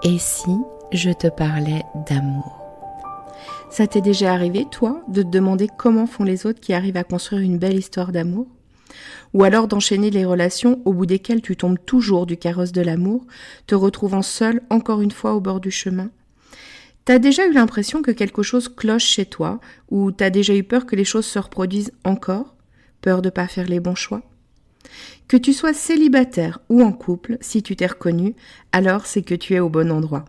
Et si je te parlais d'amour ? Ça t'est déjà arrivé, toi, de te demander comment font les autres qui arrivent à construire une belle histoire d'amour ? Ou alors d'enchaîner les relations au bout desquelles tu tombes toujours du carrosse de l'amour, te retrouvant seul encore une fois au bord du chemin ? T'as déjà eu l'impression que quelque chose cloche chez toi, ou t'as déjà eu peur que les choses se reproduisent encore ? Peur de pas faire les bons choix ? Que tu sois célibataire ou en couple, si tu t'es reconnu, alors c'est que tu es au bon endroit.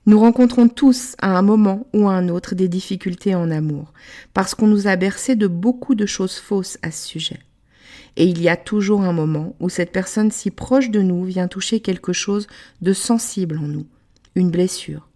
Nous rencontrons tous à un moment ou à un autre des difficultés en amour, parce qu'on nous a bercé de beaucoup de choses fausses à ce sujet. Et il y a toujours un moment où cette personne si proche de nous vient toucher quelque chose de sensible en nous, une blessure.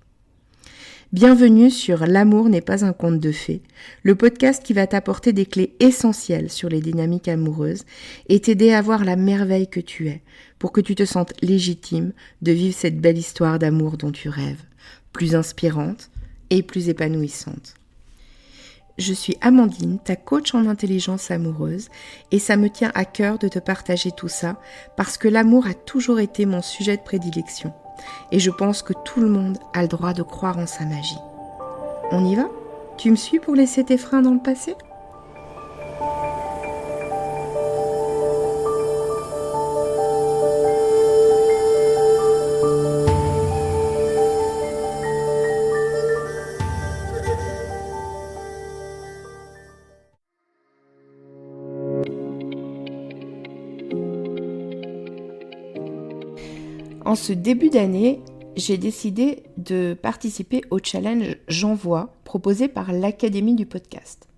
Bienvenue sur L'amour n'est pas un conte de fées, le podcast qui va t'apporter des clés essentielles sur les dynamiques amoureuses et t'aider à voir la merveille que tu es, pour que tu te sentes légitime de vivre cette belle histoire d'amour dont tu rêves, plus inspirante et plus épanouissante. Je suis Amandine, ta coach en intelligence amoureuse, et ça me tient à cœur de te partager tout ça parce que l'amour a toujours été mon sujet de prédilection. Et je pense que tout le monde a le droit de croire en sa magie. On y va ? Tu me suis pour laisser tes freins dans le passé ? En ce début d'année, j'ai décidé de participer au challenge J'envoie proposé par l'Académie du podcast.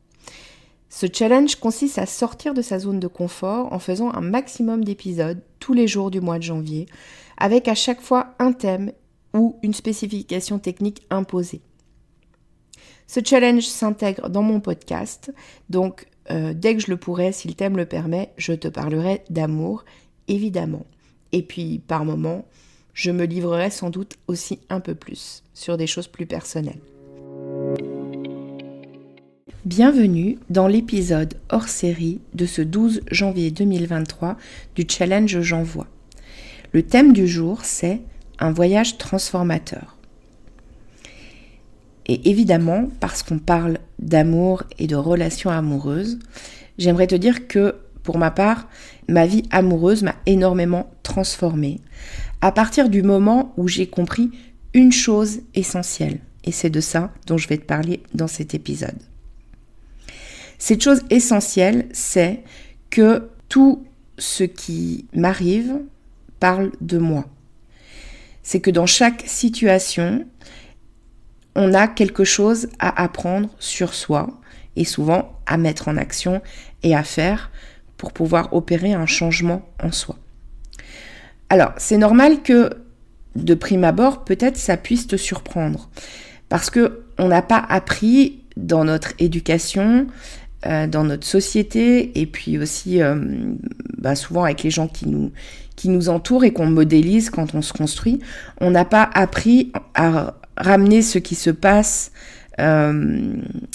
Ce challenge consiste à sortir de sa zone de confort en faisant un maximum d'épisodes tous les jours du mois de janvier, avec à chaque fois un thème ou une spécification technique imposée. Ce challenge s'intègre dans mon podcast, donc dès que je le pourrai, si le thème le permet, je te parlerai d'amour, évidemment. Et puis, par moments, je me livrerai sans doute aussi un peu plus sur des choses plus personnelles. Bienvenue dans l'épisode hors série de ce 12 janvier 2023 du challenge J'envoie. Le thème du jour, c'est un voyage transformateur. Et évidemment, parce qu'on parle d'amour et de relations amoureuses, j'aimerais te dire que pour ma part, ma vie amoureuse m'a énormément transformée à partir du moment où j'ai compris une chose essentielle. Et c'est de ça dont je vais te parler dans cet épisode. Cette chose essentielle, c'est que tout ce qui m'arrive parle de moi. C'est que dans chaque situation, on a quelque chose à apprendre sur soi et souvent à mettre en action et à faire pour pouvoir opérer un changement en soi. Alors, c'est normal que, de prime abord, peut-être ça puisse te surprendre. Parce qu'on n'a pas appris dans notre éducation, dans notre société, et puis aussi souvent avec les gens qui nous entourent et qu'on modélise quand on se construit, on n'a pas appris à ramener ce qui se passe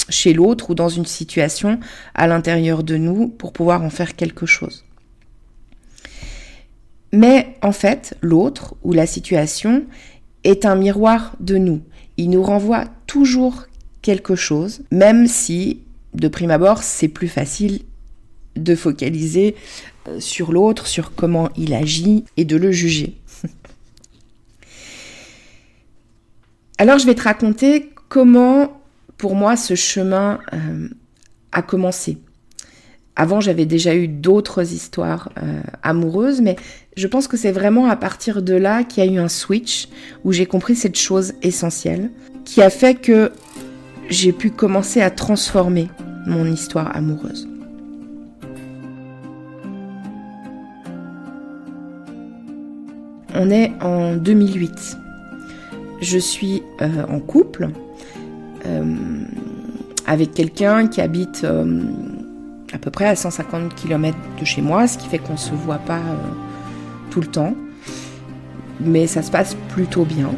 chez l'autre ou dans une situation à l'intérieur de nous pour pouvoir en faire quelque chose. Mais en fait, l'autre ou la situation est un miroir de nous. Il nous renvoie toujours quelque chose, même si, de prime abord, c'est plus facile de focaliser sur l'autre, sur comment il agit et de le juger. Alors, je vais te raconter comment, pour moi, ce chemin a commencé. Avant, j'avais déjà eu d'autres histoires amoureuses, mais je pense que c'est vraiment à partir de là qu'il y a eu un switch où j'ai compris cette chose essentielle qui a fait que j'ai pu commencer à transformer mon histoire amoureuse. On est en 2008. Je suis en couple avec quelqu'un qui habite à peu près à 150 km de chez moi, ce qui fait qu'on ne se voit pas tout le temps. Mais ça se passe plutôt bien.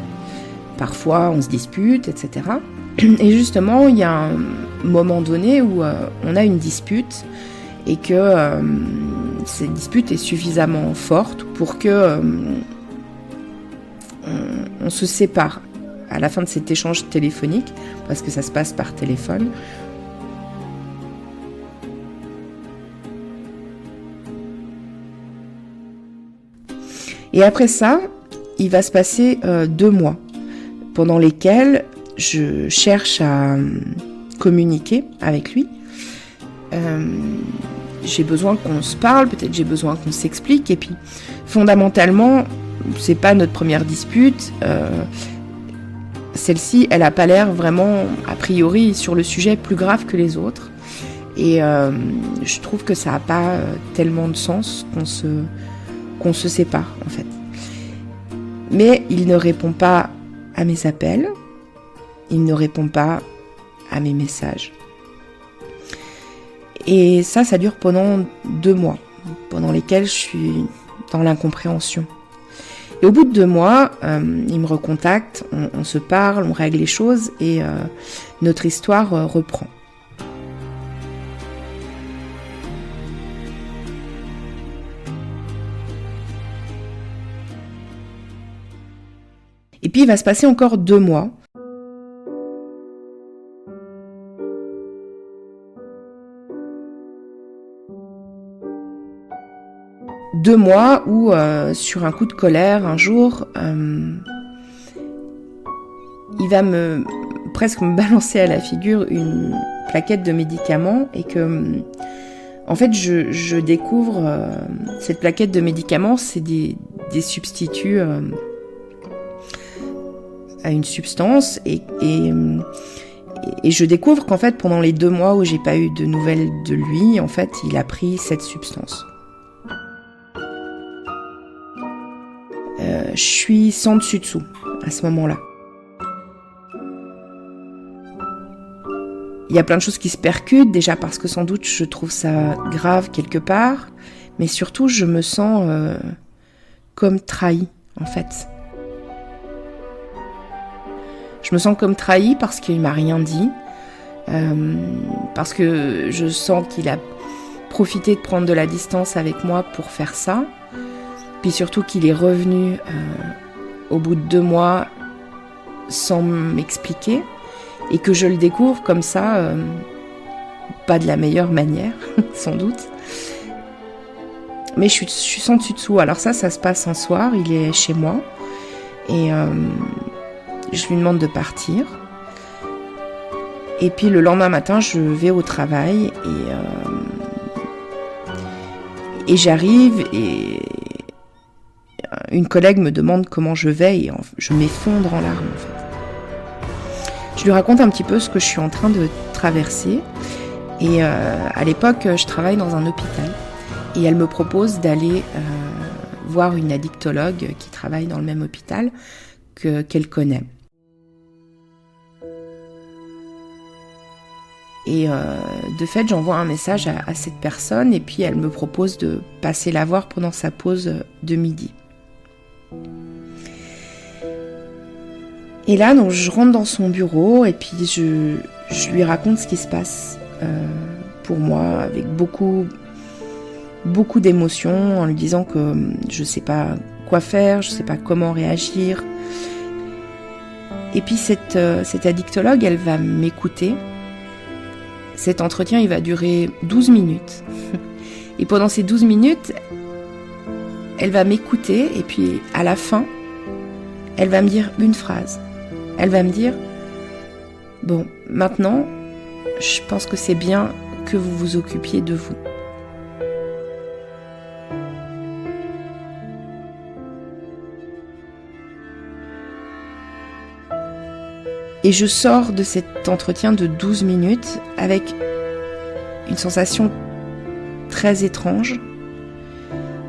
Parfois, on se dispute, etc. Et justement, il y a un moment donné où on a une dispute et que cette dispute est suffisamment forte pour que on se sépare à la fin de cet échange téléphonique, parce que ça se passe par téléphone. Et après ça, il va se passer 2 mois, pendant lesquels je cherche à communiquer avec lui. J'ai besoin qu'on se parle, peut-être j'ai besoin qu'on s'explique, et puis fondamentalement, c'est pas notre première dispute. Celle-ci, elle a pas l'air vraiment, a priori, sur le sujet plus grave que les autres. Et je trouve que ça a pas tellement de sens qu'on se sépare, en fait. Mais il ne répond pas à mes appels, il ne répond pas à mes messages. Et ça dure pendant 2 mois, pendant lesquels je suis dans l'incompréhension. Et au bout de 2 mois, il me recontacte, on se parle, on règle les choses et notre histoire reprend. Et puis il va se passer encore 2 mois. 2 mois où, sur un coup de colère, un jour, il va presque me balancer à la figure une plaquette de médicaments et que, en fait, je découvre cette plaquette de médicaments, c'est des substituts à une substance et je découvre qu'en fait, pendant les 2 mois où j'ai pas eu de nouvelles de lui, en fait, il a pris cette substance. Je suis sans dessus-dessous à ce moment-là. Il y a plein de choses qui se percutent, déjà parce que sans doute je trouve ça grave quelque part, mais surtout je me sens comme trahie en fait. Je me sens comme trahie parce qu'il m'a rien dit, parce que je sens qu'il a profité de prendre de la distance avec moi pour faire ça. Puis surtout qu'il est revenu au bout de 2 mois sans m'expliquer et que je le découvre comme ça, pas de la meilleure manière, sans doute. Mais je suis sans dessus dessous. Alors ça se passe un soir, il est chez moi et je lui demande de partir. Et puis le lendemain matin, je vais au travail et j'arrive et une collègue me demande comment je vais et je m'effondre en larmes en fait. Je lui raconte un petit peu ce que je suis en train de traverser et à l'époque je travaille dans un hôpital et elle me propose d'aller voir une addictologue qui travaille dans le même hôpital qu'elle connaît. Et de fait j'envoie un message à cette personne et puis elle me propose de passer la voir pendant sa pause de midi. Et là, donc, je rentre dans son bureau et puis je lui raconte ce qui se passe pour moi avec beaucoup d'émotions en lui disant que je sais pas quoi faire, je sais pas comment réagir. Et puis cette addictologue, elle va m'écouter. Cet entretien, il va durer 12 minutes. Et pendant ces 12 minutes, elle va m'écouter et puis à la fin, elle va me dire une phrase. Elle va me dire « Bon, maintenant, je pense que c'est bien que vous vous occupiez de vous. » Et je sors de cet entretien de 12 minutes avec une sensation très étrange.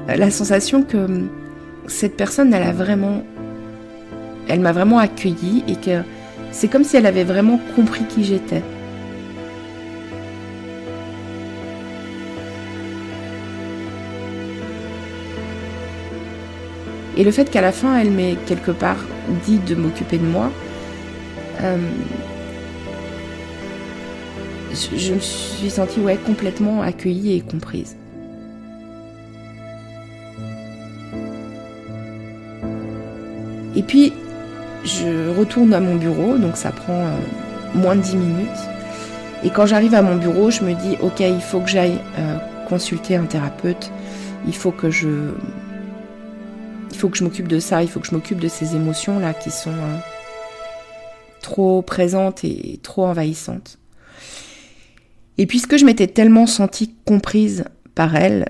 La sensation que cette personne, elle m'a vraiment accueillie et que c'est comme si elle avait vraiment compris qui j'étais. Et le fait qu'à la fin, elle m'ait quelque part dit de m'occuper de moi, je me suis sentie complètement accueillie et comprise. Et puis, je retourne à mon bureau, donc ça prend moins de 10 minutes. Et quand j'arrive à mon bureau, je me dis, ok, il faut que j'aille consulter un thérapeute, il faut que je m'occupe de ça, il faut que je m'occupe de ces émotions-là qui sont trop présentes et trop envahissantes. Et puisque je m'étais tellement sentie comprise par elle,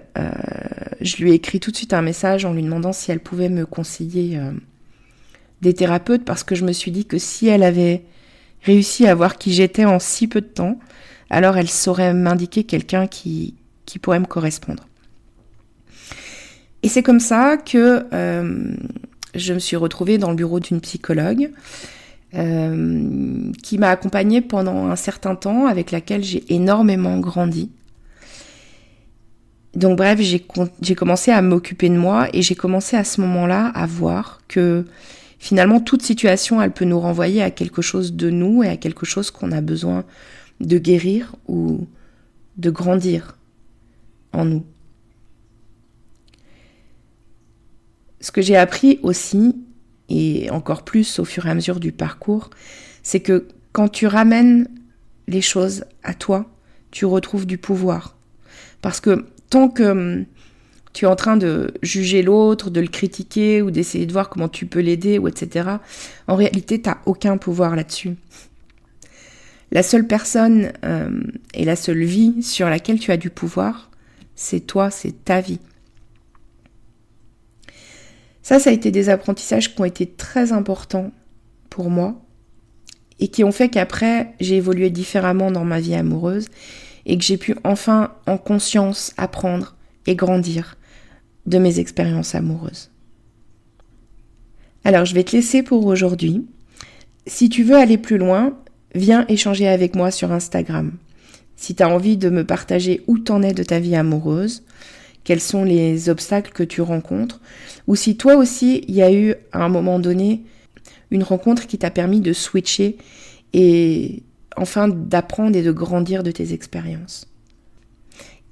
je lui ai écrit tout de suite un message en lui demandant si elle pouvait me conseiller des thérapeutes, parce que je me suis dit que si elle avait réussi à voir qui j'étais en si peu de temps, alors elle saurait m'indiquer quelqu'un qui pourrait me correspondre. Et c'est comme ça que je me suis retrouvée dans le bureau d'une psychologue qui m'a accompagnée pendant un certain temps, avec laquelle j'ai énormément grandi. Donc bref, j'ai commencé à m'occuper de moi, et j'ai commencé à ce moment-là à voir que finalement toute situation, elle peut nous renvoyer à quelque chose de nous et à quelque chose qu'on a besoin de guérir ou de grandir en nous. Ce que j'ai appris aussi, et encore plus au fur et à mesure du parcours, c'est que quand tu ramènes les choses à toi, tu retrouves du pouvoir. Parce que tant que tu es en train de juger l'autre, de le critiquer ou d'essayer de voir comment tu peux l'aider, ou etc., en réalité, tu n'as aucun pouvoir là-dessus. La seule personne et la seule vie sur laquelle tu as du pouvoir, c'est toi, c'est ta vie. Ça a été des apprentissages qui ont été très importants pour moi et qui ont fait qu'après, j'ai évolué différemment dans ma vie amoureuse et que j'ai pu enfin, en conscience, apprendre et grandir de mes expériences amoureuses. Alors, je vais te laisser pour aujourd'hui. Si tu veux aller plus loin, viens échanger avec moi sur Instagram. Si tu as envie de me partager où t'en es de ta vie amoureuse, quels sont les obstacles que tu rencontres, ou si toi aussi, il y a eu à un moment donné une rencontre qui t'a permis de switcher et enfin d'apprendre et de grandir de tes expériences.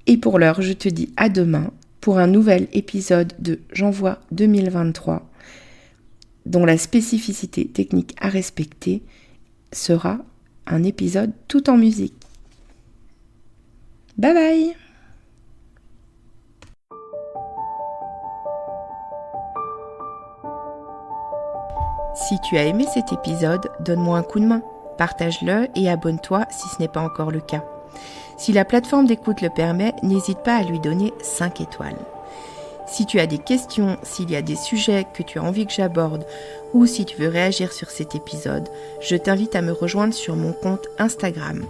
Et pour l'heure, je te dis à demain pour un nouvel épisode de J'envoie 2023, dont la spécificité technique à respecter sera un épisode tout en musique. Bye bye! Si tu as aimé cet épisode, donne-moi un coup de main, partage-le et abonne-toi si ce n'est pas encore le cas. Si la plateforme d'écoute le permet, n'hésite pas à lui donner 5 étoiles. Si tu as des questions, s'il y a des sujets que tu as envie que j'aborde ou si tu veux réagir sur cet épisode, je t'invite à me rejoindre sur mon compte Instagram,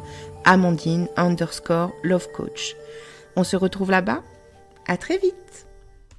Amandine_lovecoach. On se retrouve là-bas. À très vite!